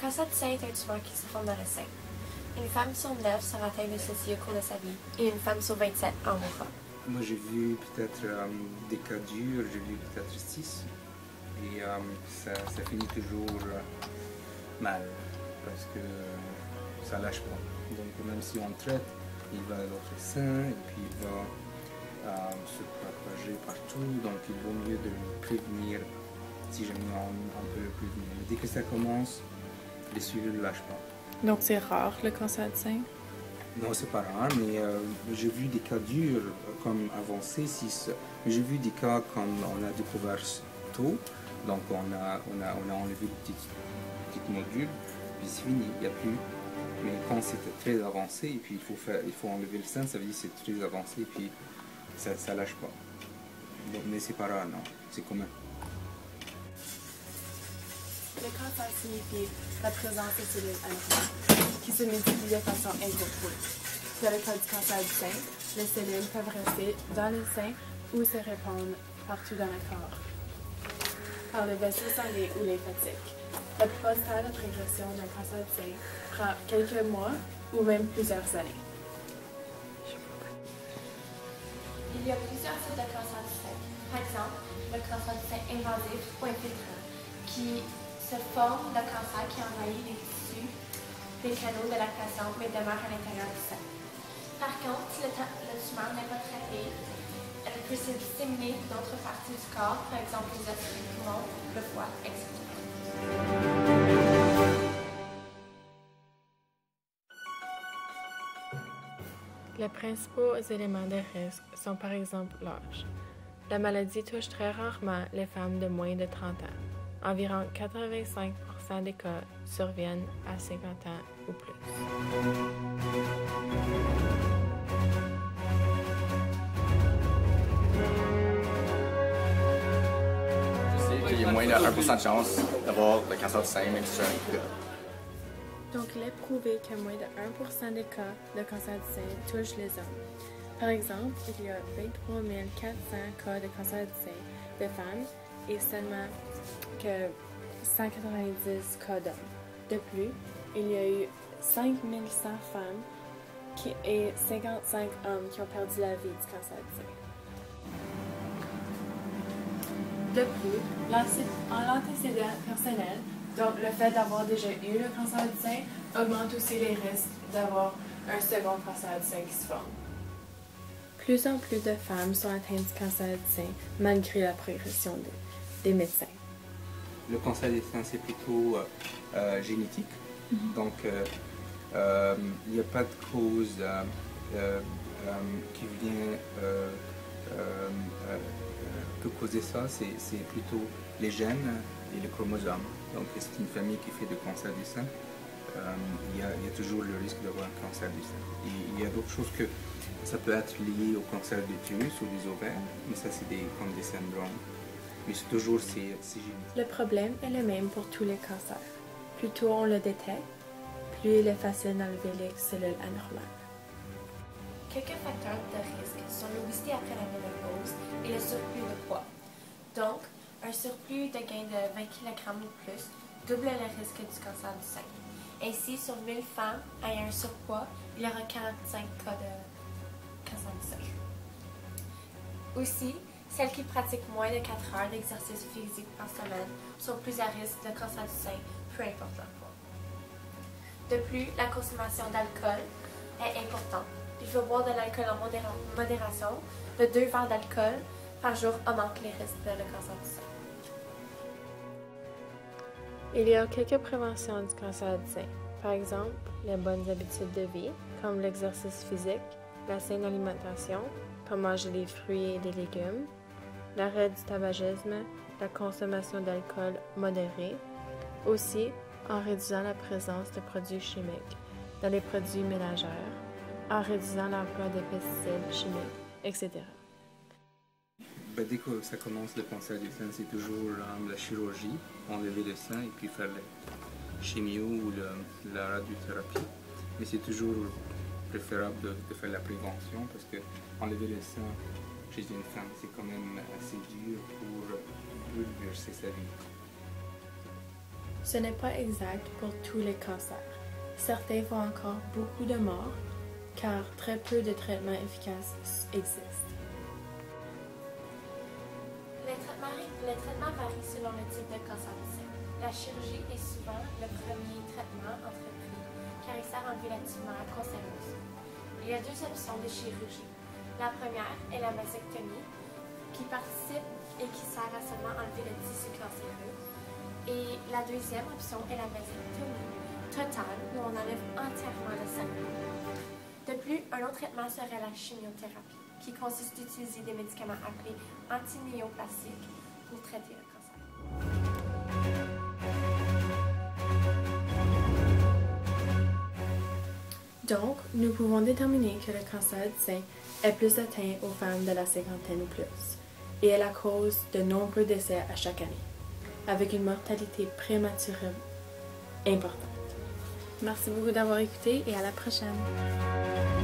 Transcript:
cancer du sein est un tumeur qui se forme dans le sein. Une femme sur 9 sera atteinte de ceci au cours de sa vie et une femme sur 27 en mourra. Moi j'ai vu peut-être des cas durs, j'ai vu peut-être 6 et ça finit toujours mal parce que ça lâche pas. Donc même si on traite, il va à l'autre sein et puis il va se propager partout, donc il vaut mieux de le prévenir si jamais on peut le prévenir. Mais dès que ça commence, les cellules ne lâchent pas. Donc c'est rare le cancer du sein? Non, c'est pas rare, mais j'ai vu des cas durs comme avancés, 6. Mais j'ai vu des cas comme on a découvert tôt, donc on a enlevé le petit nodule, puis c'est fini, il n'y a plus. Mais quand c'était très avancé, et puis il faut enlever le sein, ça veut dire que c'est très avancé, et puis ça lâche pas. Donc, mais c'est pas rare, non, c'est commun. Le cancer signifie la présence de cellules anormales qui se multiplient de façon incontrôlée. Dans le cas du cancer du sein, les cellules peuvent rester dans le sein ou se répandre partout dans le corps, par le vaisseau sanguin ou lymphatique. La plupart du temps, la progression d'un cancer du sein prend quelques mois ou même plusieurs années. Il y a plusieurs types de cancer du sein. Par exemple, le cancer du sein invasif ou infiltrant, qui se forme de cancer qui envahit les tissus des canaux de lactation mais demeure à l'intérieur du sein. Par contre, si le tumeur n'est pas traité, elle peut se disséminer d'autres parties du corps, par exemple les os, les poumons, le foie, etc. Les principaux éléments de risque sont par exemple l'âge. La maladie touche très rarement les femmes de moins de 30 ans. Environ 85% des cas surviennent à 50 ans ou plus. Il y a moins de 1% de chance d'avoir le cancer du sein, même si c'est un gars. Donc, il est prouvé que moins de 1% des cas de cancer du sein touchent les hommes. Par exemple, il y a 23 400 cas de cancer du sein de femmes et seulement que 190 cas d'hommes. De plus, il y a eu 5100 femmes et 55 hommes qui ont perdu la vie du cancer du sein. De plus, l'antécédent personnel, donc le fait d'avoir déjà eu le cancer du sein, augmente aussi les risques d'avoir un second cancer du sein qui se forme. Plus en plus de femmes sont atteintes du cancer du sein malgré la progression des médecins. Le cancer du sein, c'est plutôt génétique. Donc, il n'y a pas de cause qui peut causer ça. C'est plutôt les gènes et les chromosomes. Donc, c'est une famille qui fait du cancer du sein. Il y a toujours le risque d'avoir un cancer du sein. Et il y a d'autres choses que ça peut être lié au cancer de l'utérus ou des ovaires, mais ça, c'est comme des syndromes. Mais c'est toujours génétique. Le problème est le même pour tous les cancers. Plus tôt on le détecte, plus il est facile d'enlever les cellules anormales. Quelques facteurs de risque sont l'obésité après la ménopause et le surplus de poids. Donc, un surplus de gain de 20 kg ou plus double le risque du cancer du sein. Ainsi, sur 1000 femmes ayant un surpoids, il y aura 45 cas de cancer du sein. Aussi, celles qui pratiquent moins de 4 heures d'exercice physique par semaine sont plus à risque de cancer du sein, peu importe leur poids. De plus, la consommation d'alcool est importante. Il faut boire de l'alcool en modération. De 2 verres d'alcool par jour augmente les risques de le cancer du sein. Il y a quelques préventions du cancer du sein. Par exemple, les bonnes habitudes de vie, comme l'exercice physique, la saine alimentation, comme manger des fruits et des légumes, l'arrêt du tabagisme, la consommation d'alcool modérée, aussi en réduisant la présence de produits chimiques dans les produits ménagères, en réduisant l'emploi de pesticides chimiques, etc. Dès que ça commence le cancer du sein, c'est toujours la chirurgie, enlever le sein et puis faire la chimio ou la radiothérapie. Mais c'est toujours préférable de faire la prévention parce que enlever le sein chez une femme, c'est quand même assez dur pour bouleverser sa vie. Ce n'est pas exact pour tous les cancers. Certains font encore beaucoup de morts, car très peu de traitements efficaces existent. Les traitements varient selon le type de cancer du sein. La chirurgie est souvent le premier traitement entrepris, car il sert à enlever la tumeur cancéreuse. Il y a deux options de chirurgie. La première est la mastectomie, qui participe et qui sert à seulement enlever le tissu cancéreux. Et la deuxième option est la mastectomie totale, où on enlève entièrement le sein. De plus, un autre traitement serait la chimiothérapie, qui consiste à utiliser des médicaments appelés antinéoplasiques pour traiter le cancer. Donc, nous pouvons déterminer que le cancer du sein est plus atteint aux femmes de la cinquantaine ou plus, et est la cause de nombreux décès à chaque année, avec une mortalité prématurée importante. Merci beaucoup d'avoir écouté et à la prochaine!